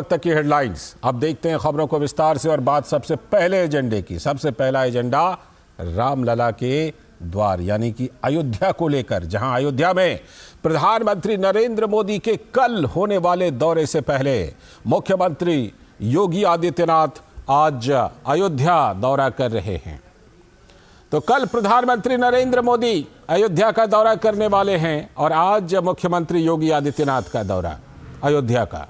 तक की हेडलाइंस। अब देखते हैं खबरों को विस्तार से और बात सबसे पहले एजेंडे की। सबसे पहला एजेंडा रामलला के द्वार यानी कि अयोध्या को लेकर, जहां अयोध्या में प्रधानमंत्री नरेंद्र मोदी के कल होने वाले दौरे से पहले मुख्यमंत्री योगी आदित्यनाथ आज अयोध्या दौरा कर रहे हैं। तो कल प्रधानमंत्री नरेंद्र मोदी अयोध्या का दौरा करने वाले हैं और आज मुख्यमंत्री योगी आदित्यनाथ का दौरा अयोध्या का।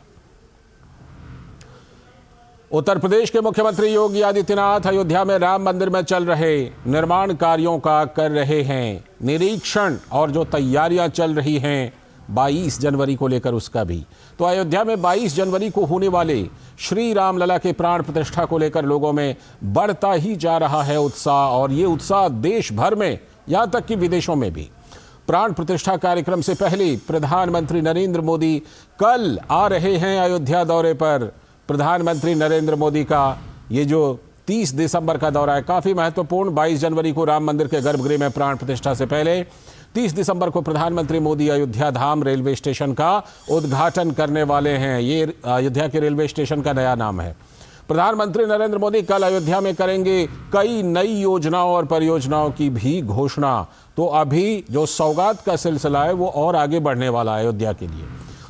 उत्तर प्रदेश के मुख्यमंत्री योगी आदित्यनाथ अयोध्या में राम मंदिर में चल रहे निर्माण कार्यों का कर रहे हैं निरीक्षण, और जो तैयारियां चल रही हैं 22 जनवरी को लेकर उसका भी। तो अयोध्या में 22 जनवरी को होने वाले श्री रामलला के प्राण प्रतिष्ठा को लेकर लोगों में बढ़ता ही जा रहा है उत्साह, और ये उत्साह देश भर में, यहां तक कि विदेशों में भी। प्राण प्रतिष्ठा कार्यक्रम से पहले प्रधानमंत्री नरेंद्र मोदी कल आ रहे हैं अयोध्या दौरे पर। प्रधानमंत्री नरेंद्र मोदी का ये जो 30 दिसंबर का दौरा है काफ़ी महत्वपूर्ण। 22 जनवरी को राम मंदिर के गर्भगृह में प्राण प्रतिष्ठा से पहले 30 दिसंबर को प्रधानमंत्री मोदी अयोध्या धाम रेलवे स्टेशन का उद्घाटन करने वाले हैं। ये अयोध्या के रेलवे स्टेशन का नया नाम है। प्रधानमंत्री नरेंद्र मोदी कल अयोध्या में करेंगे कई नई योजनाओं और परियोजनाओं की भी घोषणा। तो अभी जो सौगात का सिलसिला है वो और आगे बढ़ने वाला है अयोध्या के लिए।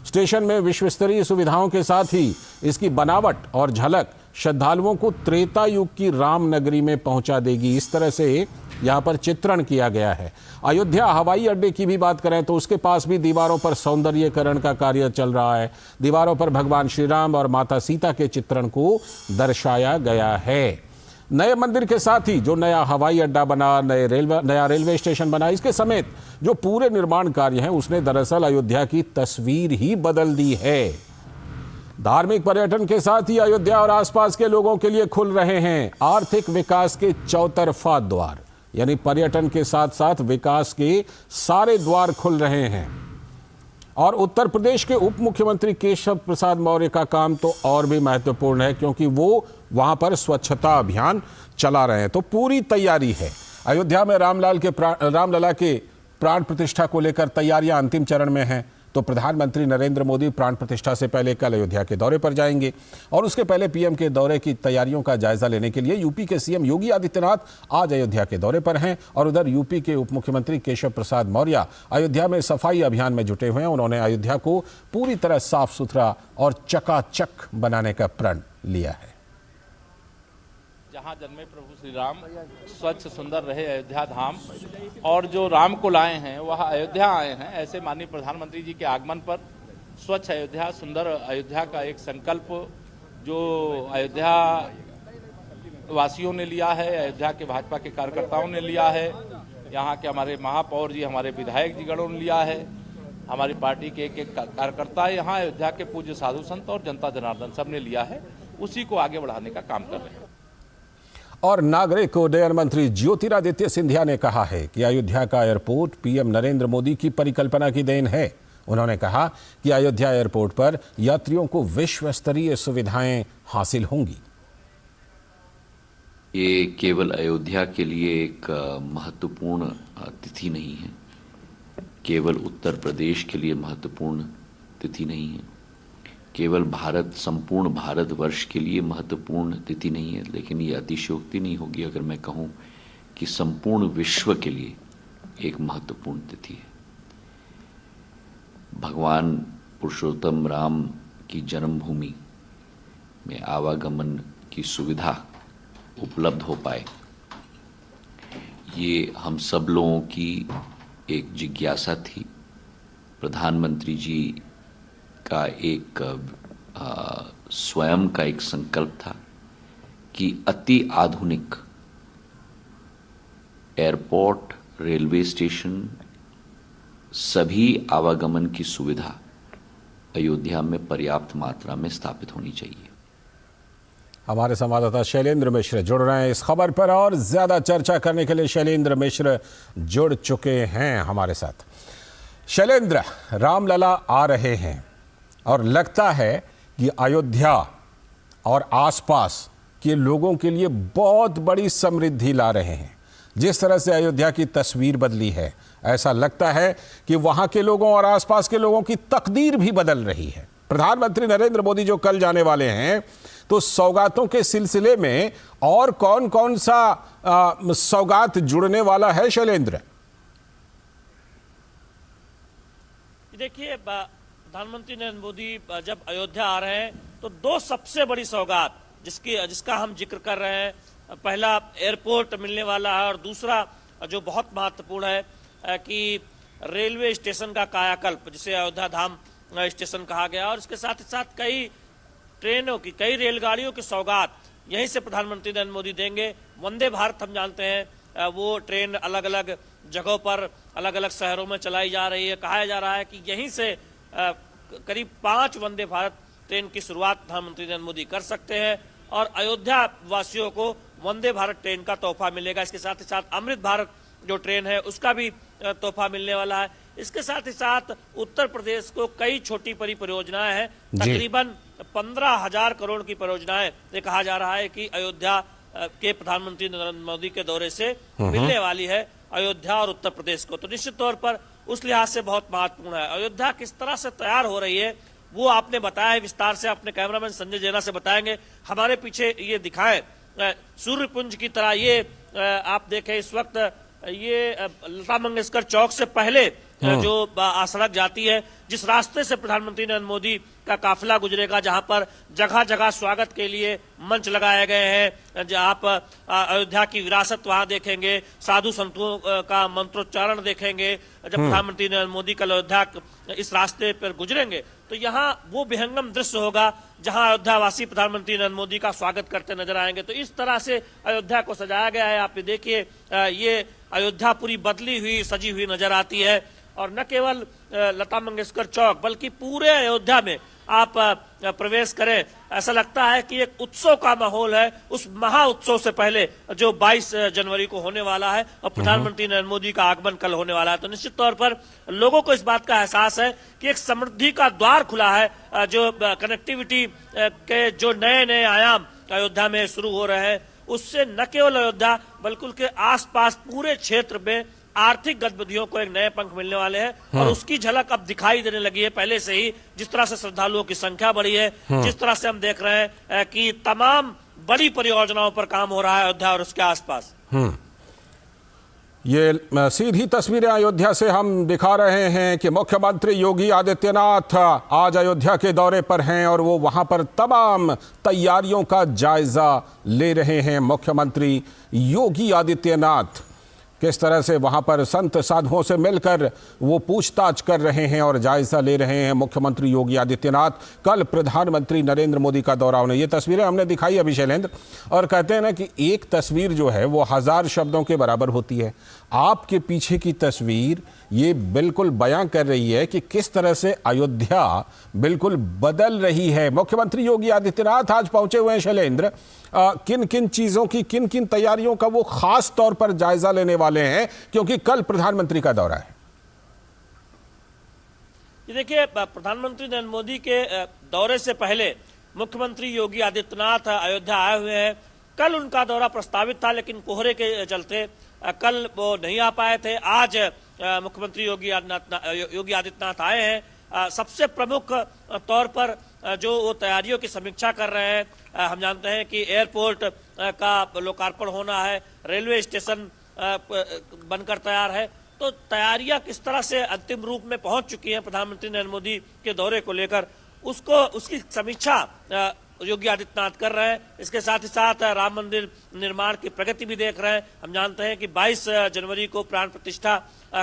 स्टेशन में विश्व स्तरीय सुविधाओं के साथ ही इसकी बनावट और झलक श्रद्धालुओं को त्रेता युग की राम नगरी में पहुंचा देगी। इस तरह से यहां पर चित्रण किया गया है। अयोध्या हवाई अड्डे की भी बात करें तो उसके पास भी दीवारों पर सौंदर्यीकरण का कार्य चल रहा है। दीवारों पर भगवान श्री राम और माता सीता के चित्रण को दर्शाया गया है। नए मंदिर के साथ ही जो नया हवाई अड्डा बना, नया रेलवे स्टेशन बना, इसके समेत जो पूरे निर्माण कार्य हैं उसने दरअसल अयोध्या की तस्वीर ही बदल दी है। धार्मिक पर्यटन के साथ ही अयोध्या और आसपास के लोगों के लिए खुल रहे हैं आर्थिक विकास के चौतरफा द्वार, यानी पर्यटन के साथ साथ विकास के सारे द्वार खुल रहे हैं। और उत्तर प्रदेश के उप मुख्यमंत्री केशव प्रसाद मौर्य का काम तो और भी महत्वपूर्ण है, क्योंकि वो वहां पर स्वच्छता अभियान चला रहे हैं। तो पूरी तैयारी है। अयोध्या में रामलला के प्राण प्रतिष्ठा को लेकर तैयारियां अंतिम चरण में हैं। तो प्रधानमंत्री नरेंद्र मोदी प्राण प्रतिष्ठा से पहले कल अयोध्या के दौरे पर जाएंगे और उसके पहले पीएम के दौरे की तैयारियों का जायजा लेने के लिए यूपी के सीएम योगी आदित्यनाथ आज अयोध्या के दौरे पर हैं। और उधर यूपी के उप मुख्यमंत्री केशव प्रसाद मौर्य अयोध्या में सफाई अभियान में जुटे हुए हैं। उन्होंने अयोध्या को पूरी तरह साफ सुथरा और चकाचक बनाने का प्रण लिया है। जहाँ जन्मे प्रभु श्री राम, स्वच्छ सुंदर रहे अयोध्या धाम, और जो राम को लाए हैं वह अयोध्या आए हैं। ऐसे माननीय प्रधानमंत्री जी के आगमन पर स्वच्छ अयोध्या, सुंदर अयोध्या का एक संकल्प जो अयोध्या वासियों ने लिया है, अयोध्या के भाजपा के कार्यकर्ताओं ने लिया है, यहाँ के हमारे महापौर जी, हमारे विधायक जी गणों ने लिया है, हमारी पार्टी के एक कार्यकर्ता यहाँ अयोध्या के पूज्य साधु संत और जनता जनार्दन सब ने लिया है, उसी को आगे बढ़ाने का काम कर रहे हैं। और नागरिक उड्डयन मंत्री ज्योतिरादित्य सिंधिया ने कहा है कि अयोध्या का एयरपोर्ट पीएम नरेंद्र मोदी की परिकल्पना की देन है। उन्होंने कहा कि अयोध्या एयरपोर्ट पर यात्रियों को विश्व स्तरीय सुविधाएं हासिल होंगी। ये केवल अयोध्या के लिए एक महत्वपूर्ण तिथि नहीं है, केवल उत्तर प्रदेश के लिए महत्वपूर्ण तिथि नहीं है, केवल संपूर्ण भारतवर्ष के लिए महत्वपूर्ण तिथि नहीं है, लेकिन ये अतिशयोक्ति नहीं होगी अगर मैं कहूं कि संपूर्ण विश्व के लिए एक महत्वपूर्ण तिथि है। भगवान पुरुषोत्तम राम की जन्मभूमि में आवागमन की सुविधा उपलब्ध हो पाए, ये हम सब लोगों की एक जिज्ञासा थी। प्रधानमंत्री जी का एक स्वयं का एक संकल्प था कि अति आधुनिक एयरपोर्ट, रेलवे स्टेशन, सभी आवागमन की सुविधा अयोध्या में पर्याप्त मात्रा में स्थापित होनी चाहिए। हमारे संवाददाता शैलेंद्र मिश्र जुड़ रहे हैं इस खबर पर और ज्यादा चर्चा करने के लिए शैलेंद्र मिश्र जुड़ चुके हैं हमारे साथ। शैलेंद्र, रामलला आ रहे हैं और लगता है कि अयोध्या और आसपास के लोगों के लिए बहुत बड़ी समृद्धि ला रहे हैं। जिस तरह से अयोध्या की तस्वीर बदली है, ऐसा लगता है कि वहां के लोगों और आसपास के लोगों की तकदीर भी बदल रही है। प्रधानमंत्री नरेंद्र मोदी जो कल जाने वाले हैं, तो सौगातों के सिलसिले में और कौन कौन सा सौगात जुड़ने वाला है शैलेंद्र? देखिए, प्रधानमंत्री नरेंद्र मोदी जब अयोध्या आ रहे हैं तो दो सबसे बड़ी सौगात जिसका हम जिक्र कर रहे हैं, पहला एयरपोर्ट मिलने वाला है और दूसरा जो बहुत महत्वपूर्ण है कि रेलवे स्टेशन का कायाकल्प, जिसे अयोध्या धाम स्टेशन कहा गया, और इसके साथ ही साथ कई ट्रेनों की, कई रेलगाड़ियों की सौगात यहीं से प्रधानमंत्री नरेंद्र मोदी देंगे। वंदे भारत हम जानते हैं वो ट्रेन अलग अलग जगहों पर अलग अलग शहरों में चलाई जा रही है। कहा जा रहा है कि यहीं से करीब 5 वंदे भारत ट्रेन की शुरुआत प्रधानमंत्री नरेंद्र मोदी कर सकते हैं और अयोध्या वासियों को वंदे भारत ट्रेन का तोहफा मिलेगा। इसके साथ ही साथ अमृत भारत जो ट्रेन है उसका भी तोहफा मिलने वाला है। इसके साथ ही साथ उत्तर प्रदेश को कई छोटी बड़ी परियोजनाएं हैं, तकरीबन 15,000 करोड़ की परियोजनाएं। ये कहा जा रहा है कि अयोध्या के प्रधानमंत्री नरेंद्र मोदी के दौरे से मिलने वाली है अयोध्या और उत्तर प्रदेश को। तो निश्चित तौर पर उस लिहाज से बहुत महत्वपूर्ण है। अयोध्या किस तरह से तैयार हो रही है वो आपने बताया है विस्तार से, अपने कैमरामैन संजय जैना से बताएंगे। हमारे पीछे ये दिखाएं सूर्यपुंज की तरह ये आप देखें इस वक्त ये लता मंगेशकर चौक से पहले जो सड़क जाती है, जिस रास्ते से प्रधानमंत्री नरेंद्र मोदी का काफिला गुजरेगा, जहां पर जगह जगह स्वागत के लिए मंच लगाए गए हैं, जहां पर अयोध्या की विरासत वहां देखेंगे, साधु संतों का मंत्रोच्चारण देखेंगे। जब प्रधानमंत्री नरेंद्र मोदी कल अयोध्या इस रास्ते पर गुजरेंगे तो यहाँ वो विहंगम दृश्य होगा जहां अयोध्यावासी प्रधानमंत्री नरेंद्र मोदी का स्वागत करते नजर आएंगे। तो इस तरह से अयोध्या को सजाया गया है। आप ये देखिए, ये अयोध्या पूरी बदली हुई सजी हुई नजर आती है और न केवल लता मंगेशकर चौक बल्कि पूरे अयोध्या में आप प्रवेश करें, ऐसा लगता है कि एक उत्सव का माहौल है। उस महा उत्सव से पहले जो 22 जनवरी को होने वाला है और प्रधानमंत्री नरेंद्र मोदी का आगमन कल होने वाला है, तो निश्चित तौर पर लोगों को इस बात का एहसास है कि एक समृद्धि का द्वार खुला है। जो कनेक्टिविटी के जो नए नए आयाम अयोध्या में शुरू हो रहे हैं, उससे न केवल अयोध्या बल्कि उसके आसपास पूरे क्षेत्र में आर्थिक गतिविधियों को एक नए पंख मिलने वाले हैं और उसकी झलक अब दिखाई देने लगी है पहले से ही। जिस तरह से श्रद्धालुओं की संख्या बढ़ी है, जिस तरह से हम देख रहे हैं कि तमाम बड़ी परियोजनाओं पर काम हो रहा है अयोध्या और उसके आसपास। ये सीधी तस्वीरें अयोध्या से हम दिखा रहे हैं कि मुख्यमंत्री योगी आदित्यनाथ आज अयोध्या के दौरे पर हैं और वो वहां पर तमाम तैयारियों का जायजा ले रहे हैं। मुख्यमंत्री योगी आदित्यनाथ किस तरह से वहां पर संत साधुओं से मिलकर वो पूछताछ कर रहे हैं और जायजा ले रहे हैं। मुख्यमंत्री योगी आदित्यनाथ कल प्रधानमंत्री नरेंद्र मोदी का दौरा होने, ये तस्वीरें हमने दिखाई अभी शैलेंद्र, और कहते हैं ना कि एक तस्वीर जो है वो 1000 शब्दों के बराबर होती है। आपके पीछे की तस्वीर ये बिल्कुल बयां कर रही है कि किस तरह से अयोध्या बिल्कुल बदल रही है। मुख्यमंत्री योगी आदित्यनाथ आज पहुंचे हुए हैं शैलेंद्र, किन किन चीजों की, किन किन तैयारियों का वो खास तौर पर जायजा लेने वाले हैं, क्योंकि कल प्रधानमंत्री का दौरा है। ये देखिए, प्रधानमंत्री नरेंद्र मोदी के दौरे से पहले मुख्यमंत्री योगी आदित्यनाथ अयोध्या आए हुए हैं। कल उनका दौरा प्रस्तावित था लेकिन कोहरे के चलते कल वो नहीं आ पाए थे। आज मुख्यमंत्री योगी आदित्यनाथ आए हैं। सबसे प्रमुख तौर पर जो वो तैयारियों की समीक्षा कर रहे हैं। हम जानते हैं कि एयरपोर्ट का लोकार्पण होना है, रेलवे स्टेशन बनकर तैयार है, तो तैयारियां किस तरह से अंतिम रूप में पहुंच चुकी हैं प्रधानमंत्री नरेंद्र मोदी के दौरे को लेकर, उसकी समीक्षा योगी आदित्यनाथ कर रहे हैं। इसके साथ ही साथ राम मंदिर निर्माण की प्रगति भी देख रहे हैं। हम जानते हैं कि 22 जनवरी को प्राण प्रतिष्ठा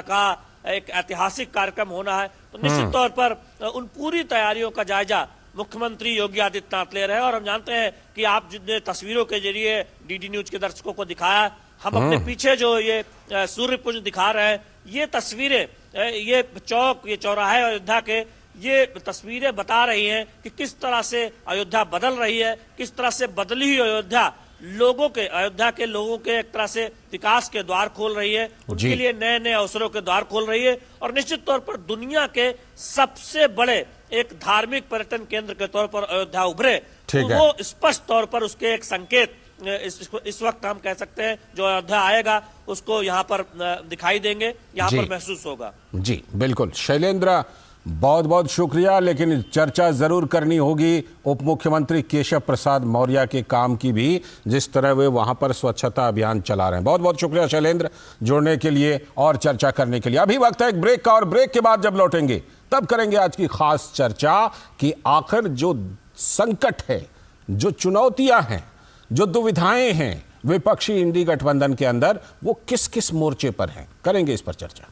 का एक ऐतिहासिक कार्यक्रम होना है, तो निश्चित तौर पर उन पूरी तैयारियों का जायजा मुख्यमंत्री योगी आदित्यनाथ ले रहे हैं। और हम जानते हैं कि आप जितने तस्वीरों के जरिए डीडी न्यूज के दर्शकों को दिखाया, हम अपने पीछे जो ये सूर्यपुंज दिखा रहे हैं, ये तस्वीरें, ये चौक, ये चौराहे अयोध्या के, ये तस्वीरें बता रही हैं कि किस तरह से अयोध्या बदल रही है, किस तरह से बदली हुई अयोध्या अयोध्या के लोगों के एक तरह से विकास के द्वार खोल रही है, उनके लिए नए नए अवसरों के द्वार खोल रही है और निश्चित तौर पर दुनिया के सबसे बड़े एक धार्मिक पर्यटन केंद्र के तौर पर अयोध्या उभरे, तो वो स्पष्ट तौर पर उसके एक संकेत इस वक्त हम कह सकते हैं जो अयोध्या आएगा उसको यहाँ पर दिखाई देंगे, यहाँ पर महसूस होगा। जी बिल्कुल शैलेंद्र, बहुत बहुत शुक्रिया। लेकिन चर्चा जरूर करनी होगी उप मुख्यमंत्री केशव प्रसाद मौर्य के काम की भी, जिस तरह वे वहां पर स्वच्छता अभियान चला रहे हैं। बहुत बहुत शुक्रिया शैलेंद्र, जुड़ने के लिए और चर्चा करने के लिए। अभी वक्त है एक ब्रेक का, और ब्रेक के बाद जब लौटेंगे तब करेंगे आज की खास चर्चा कि आखिर जो संकट है, जो चुनौतियां हैं, जो दुविधाएं हैं विपक्षी इंडी गठबंधन के अंदर, वो किस किस मोर्चे पर हैं। करेंगे इस पर चर्चा।